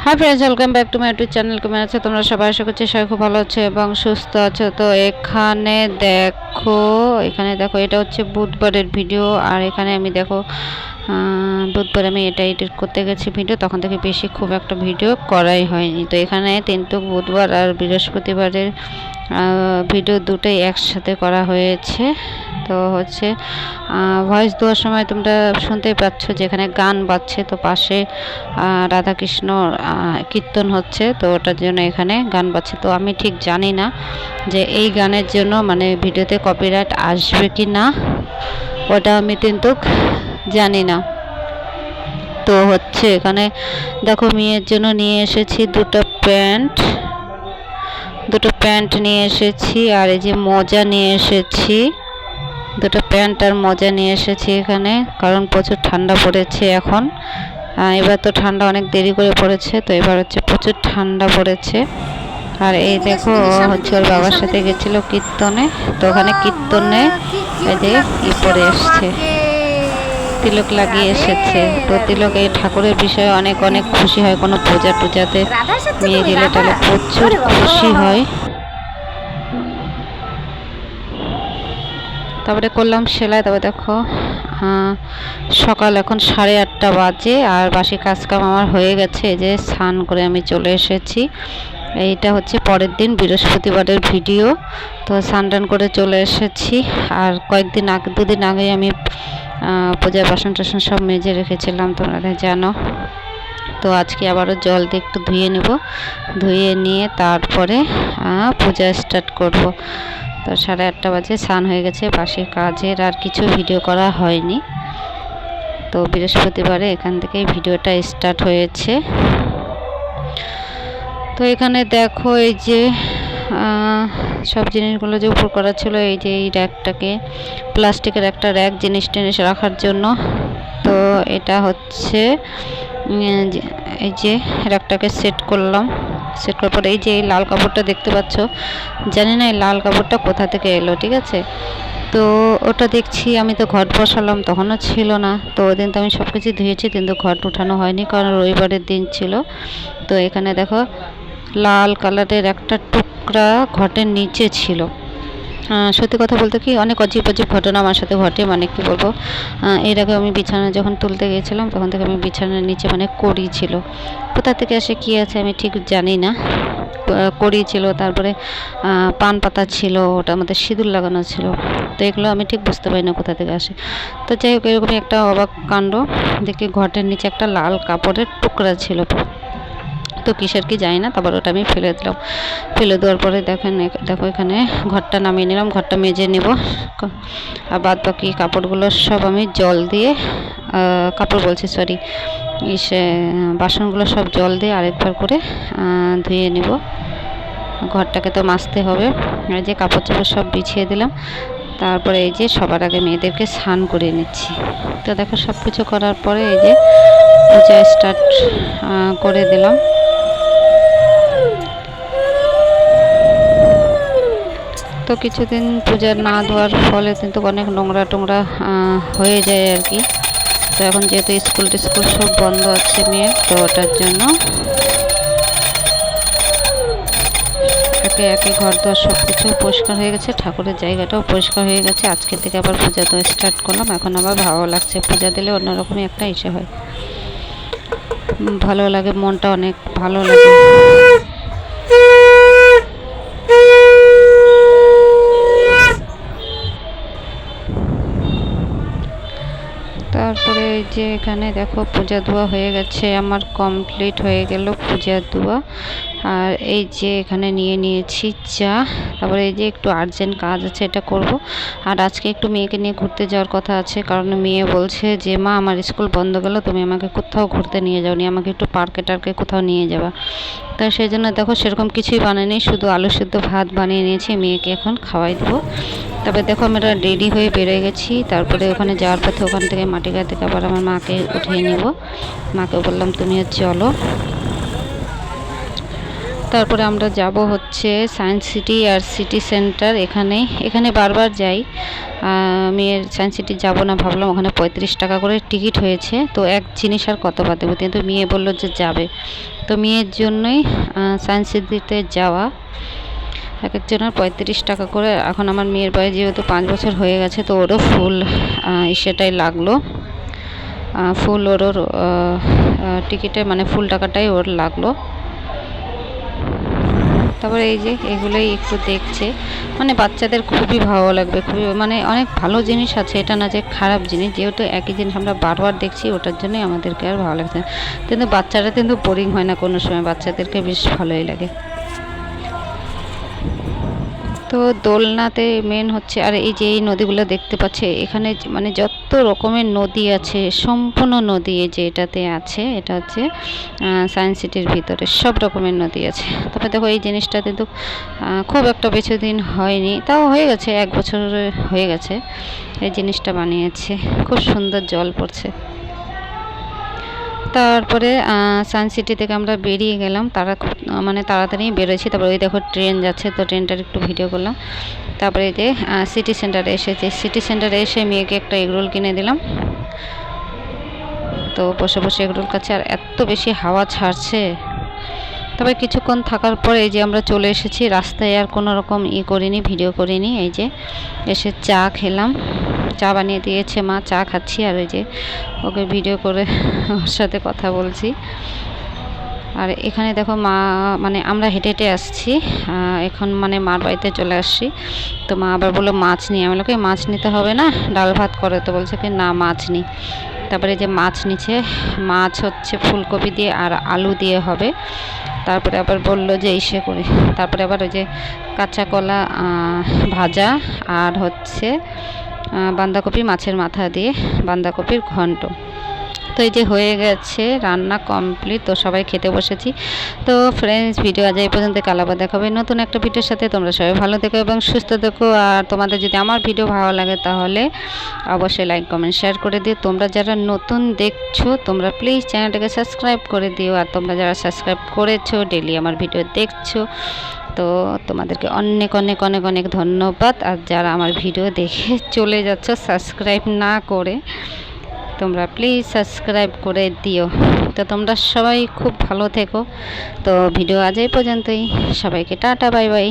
Hi friends, welcome back to my YouTube channel. কেমন আছো তোমরা সবাই? আশা করছি সবাই খুব ভালো আছো এবং সুস্থ আছো। তো এখানে দেখো এটা হচ্ছে বুধবারের ভিডিও। আর এখানে আমি দেখো বুধবার আমি এটা এডিট করতে গেছি ভিডিও, তখন থেকে বেশি খুব একটা ভিডিও করাই হয়নি। তো এখানে কিন্তু বুধবার আর বৃহস্পতিবারের ভিডিও দুটোই একসাথে করা হয়েছে। তো হচ্ছে ভয়েস দেওয়ার সময় তোমরা শুনতেই পাচ্ছ যেখানে গান বাজছে, তো পাশে রাধাকৃষ্ণ কীর্তন হচ্ছে, তো ওটার জন্য এখানে গান বাজছে। তো আমি ঠিক জানি না যে এই গানের জন্য মানে ভিডিওতে কপিরাইট আসবে কি না, ওটা আমি কিন্তু জানি না। তো হচ্ছে এখানে দেখো মেয়ের জন্য নিয়ে এসেছি দুটো প্যান্ট নিয়ে এসেছি, আর এই যে মোজা নিয়ে এসেছি। দুটো প্যান্ট আর মোজা নিয়ে এসেছি এখানে, কারণ প্রচুর ঠান্ডা পড়েছে এখন। এবার তো ঠান্ডা অনেক দেরি করে পড়েছে, তো এবার হচ্ছে প্রচুর ঠান্ডা পড়েছে। আর এই দেখো হচ্ছে ওর বাবার সাথে গেছিলো কীর্তনে, তো ওখানে কীর্তনে এই যে পরে এসছে, তিলক লাগিয়ে এসেছে। তো তিলক এই ঠাকুরের বিষয়ে অনেক অনেক খুশি হয়, কোনো পূজা টুজাতে নিয়ে গেলে তাহলে প্রচুর খুশি হয়। তারপরে করলাম সেলাই। তারপরে দেখো সকাল এখন 8:30 বাজে, আর বাসি কাজকাম আমার হয়ে গেছে। এই যে স্নান করে আমি চলে এসেছি। এইটা হচ্ছে পরের দিন বৃহস্পতিবারের ভিডিও। তো স্নান করে চলে এসেছি। আর দুদিন আগে আমি পূজার বাসন টাসন সব মেজে রেখেছিলাম, তোমরা জানো। তো আজকে আবারও জল দিয়ে একটু ধুয়ে নেব, ধুয়ে নিয়ে তারপরে পূজা স্টার্ট করব। তো 8:30 বাজে, স্নান হয়ে গেছে, বাসি কাজের আর কিছু ভিডিও করা হয়নি। তো বৃহস্পতিবারে এখান থেকেই ভিডিওটা স্টার্ট হয়েছে। তো এখানে দেখো এই যে সব জিনিসগুলো যে উপর করা ছিল, এই যে এই র্যাকটাকে, প্লাস্টিকের একটা র্যাক জিনিস টিনিস রাখার জন্য। তো এটা হচ্ছে এই যে র্যাকটাকে সেট করলাম। সেট করার পরে এই যে এই লাল কাপড়টা দেখতে পাচ্ছ, জানি না এই লাল কাপড়টা কোথা থেকে এলো, ঠিক আছে। তো ওটা দেখছি, আমি তো ঘট বসালাম তখনও ছিল না। তো ওই দিন তো আমি সব কিছু ধুয়েছি, কিন্তু ঘট উঠানো হয়নি কারণ রবিবারের দিন ছিল। তো এখানে দেখো লাল কালারের একটা টুকরা ঘটের নিচে ছিল। সত্যি কথা বলতে কি, অনেক অজীব অজীব ঘটনা আমার সাথে ঘটে, মানে কি বলবো। এর আগে আমি বিছানা যখন তুলতে গিয়েছিলাম, তখন থেকে আমি বিছানার নিচে মানে কড়ি ছিল। কোথা থেকে আসে কি আছে আমি ঠিক জানি না। কড়ি ছিল, তারপরে পান পাতা ছিল, ওটার মধ্যে সিঁদুর লাগানো ছিল। তো এগুলো আমি ঠিক বুঝতে পারি না কোথা থেকে আসে। তো যাই হোক, এরকমই একটা অবাক কাণ্ড দেখি, ঘটের নিচে একটা লাল কাপড়ের টুকরা ছিল। তো কিসের কি জানি না, তারপর ওটা আমি ফেলে দিলাম। ফেলে দেওয়ার পরে দেখো এখানে ঘরটা নামিয়ে নিলাম, ঘরটা মেজে নেব। আর বাদ বাকি কাপড়গুলো সব আমি জল দিয়ে বাসনগুলো সব জল দিয়ে আরেকবার করে ধুয়ে নেব। ঘরটাকে তো মাজতে হবে। এই যে কাপড় চাপড় সব বিছিয়ে দিলাম। তারপরে এই যে সবার আগে মেয়েদেরকে স্নান করে নিচ্ছি। তো দেখো সব কিছু করার পরে এই যে পূজা স্টার্ট করে দিলাম। তো কিছুদিন পূজা না দেওয়ার ফলে কিন্তু অনেক নোংরা টোংরা হয়ে যায় আর কি। তো এখন যেহেতু স্কুল টিস্কুল সব বন্ধ আছে মেয়ের, তো ওটার জন্য একে একে ঘর দোয়ার সব কিছু পরিষ্কার হয়ে গেছে, ঠাকুরের জায়গাটাও পরিষ্কার হয়ে গেছে। আজকের থেকে আবার পূজা দেওয়া স্টার্ট করলাম। এখন আবার ভালো লাগছে, পূজা দিলে অন্যরকমই একটা ইসে হয়, ভালো লাগে, মনটা অনেক ভালো লাগে। তারপরে এই যে এখানে দেখো পূজা ধোয়া হয়ে গেছে, আমার কমপ্লিট হয়ে গেল পূজা ধোয়া। আর এই যে এখানে নিয়ে নিয়েছি চা। তারপরে এই যে একটু আর্জেন্ট কাজ আছে, এটা করব। আর আজকে একটু মেয়েকে নিয়ে ঘুরতে যাওয়ার কথা আছে, কারণ মেয়ে বলছে যে মা আমার স্কুল বন্ধ গেল, তুমি আমাকে কোথাও ঘুরতে নিয়ে যাওনি, আমাকে একটু পার্কে টার্কে কোথাও নিয়ে যাবা। তা সেই জন্য দেখো সেরকম কিছুই বানাইনি, শুধু আলু সিদ্ধ ভাত বানিয়ে নিয়েছি, মেয়েকে এখন খাওয়াই দেবো। তারপরে দেখো আমরা রেডি হয়ে বেরিয়ে গেছি। তারপরে ওখানে যাওয়ার পথে ওখান থেকে মাটিঘাট থেকে আবার আমার মাকে উঠিয়ে নেব। মাকে বললাম তুমি চলো। তারপরে আমরা যাব হচ্ছে সায়েন্স সিটি আর সিটি সেন্টার। এখানে বারবার যাই। মেয়ের সায়েন্স সিটি যাব না ভাবলাম, ওখানে 35 টাকা করে টিকিট হয়েছে, তো এক জিনিস আর কতবার দেবো, কিন্তু মেয়ে বললো যে যাবে, তো মেয়ের জন্যই সায়েন্স সিটিতে যাওয়া। এক একজনের 35 টাকা করে। এখন আমার মেয়ের বয়স যেহেতু 5 বছর হয়ে গেছে, তো ওরও ফুল সেটাই লাগলো, ফুল ওর টিকিটে মানে ফুল টাকাটাই ওর লাগলো। তারপরে এই যে এগুলোই একটু দেখছে, মানে বাচ্চাদের খুবই ভালো লাগবে, খুবই মানে অনেক ভালো জিনিস আছে, এটা না যে খারাপ জিনিস, যেহেতু একই জিনিস আমরা বারবার দেখছি ওটার জন্যই আমাদেরকে আর ভালো লাগছে না। কিন্তু বাচ্চারা কিন্তু বোরিং হয় না কোনো সময়, বাচ্চাদেরকে বেশ ভালোই লাগে। তো দোলনাতে মেন হচ্ছে, আর এই যে এই নদীগুলো দেখতে পাচ্ছে এখানে, মানে যত রকমের নদী আছে, সম্পূর্ণ নদী এই যে এটাতে আছে, এটা হচ্ছে সায়েন্স সিটির ভিতরে সব রকমের নদী আছে। তারপরে দেখো এই জিনিসটা কিন্তু খুব একটা বেশি দিন হয়নি, তাও হয়ে গেছে 1 বছর হয়ে গেছে এই জিনিসটা বানিয়েছে, খুব সুন্দর জল পড়ছে। তারপরে সায়েন্স সিটি থেকে আমরা বেরিয়ে গেলাম, মানে তাড়াতাড়ি বেরোয়েছি। তারপরে ওই দেখো ট্রেন যাচ্ছে, তো ট্রেনটার একটু ভিডিও করলাম। তারপরে এই যে সিটি সেন্টারে এসেছে, সিটি সেন্টারে এসে মেয়েকে একটা এগরোল কিনে দিলাম। তো বসে বসে এগরোল খাচ্ছে, আর এত বেশি হাওয়া ছাড়ছে। তবে কিছুক্ষণ থাকার পর এই যে আমরা চলে এসেছি রাস্তায়, আর কোনো রকম করিনি, ভিডিও করিনি। এই যে এসে চা খেলাম, চা বানিয়ে দিয়েছে মা, চা খাচ্ছি, আর ওই যে ওকে ভিডিও করে ওর সাথে কথা বলছি। আর এখানে দেখো মা, মানে আমরা হেঁটে হেঁটে আসছি, এখন মানে মার বাড়িতে চলে আসছি। তো মা আবার বললো মাছ নিয়ে, আমি বললাম মাছ নিতে হবে না, ডাল ভাত করে, তো বলছে কি না মাছ নিই। তারপরে যে মাছ নিচ্ছে, মাছ হচ্ছে ফুলকপি দিয়ে আর আলু দিয়ে হবে। তারপরে আবার বলল যে ইসে করে, তারপরে আবার ওই যে কাঁচা কলা ভাজা, আর হচ্ছে বাঁধাকপি মাছের মাথা দিয়ে বাঁধাকপির ঘন্ট। তো এই যে হয়ে গেছে রান্না কমপ্লিট, তো সবাই খেতে বসেছি। তো ফ্রেন্ডস, ভিডিও আজ এই পর্যন্ত, কাল আবার দেখা হবে নতুন একটা ভিডিওর সাথে। তোমরা সবাই ভালো থেকো এবং সুস্থ থেকো। আর তোমাদের যদি আমার ভিডিও ভালো লাগে তাহলে অবশ্যই লাইক কমেন্ট শেয়ার করে দিও। তোমরা যারা নতুন দেখছো তোমরা প্লিজ চ্যানেলটাকে সাবস্ক্রাইব করে দিও, আর তোমরা যারা সাবস্ক্রাইব করেছো ডেলি আমার ভিডিও দেখছো, তো তোমাদেরকে অনেক অনেক অনেক অনেক ধন্যবাদ। আর যারা আমার ভিডিও দেখে চলে যাচ্ছ সাবস্ক্রাইব না করে, তোমরা প্লিজ সাবস্ক্রাইব করে দিও। তো তোমরা সবাই খুব ভালো থেকো। তো ভিডিও আজ এই পর্যন্তই, সবাইকে টাটা, বাই বাই।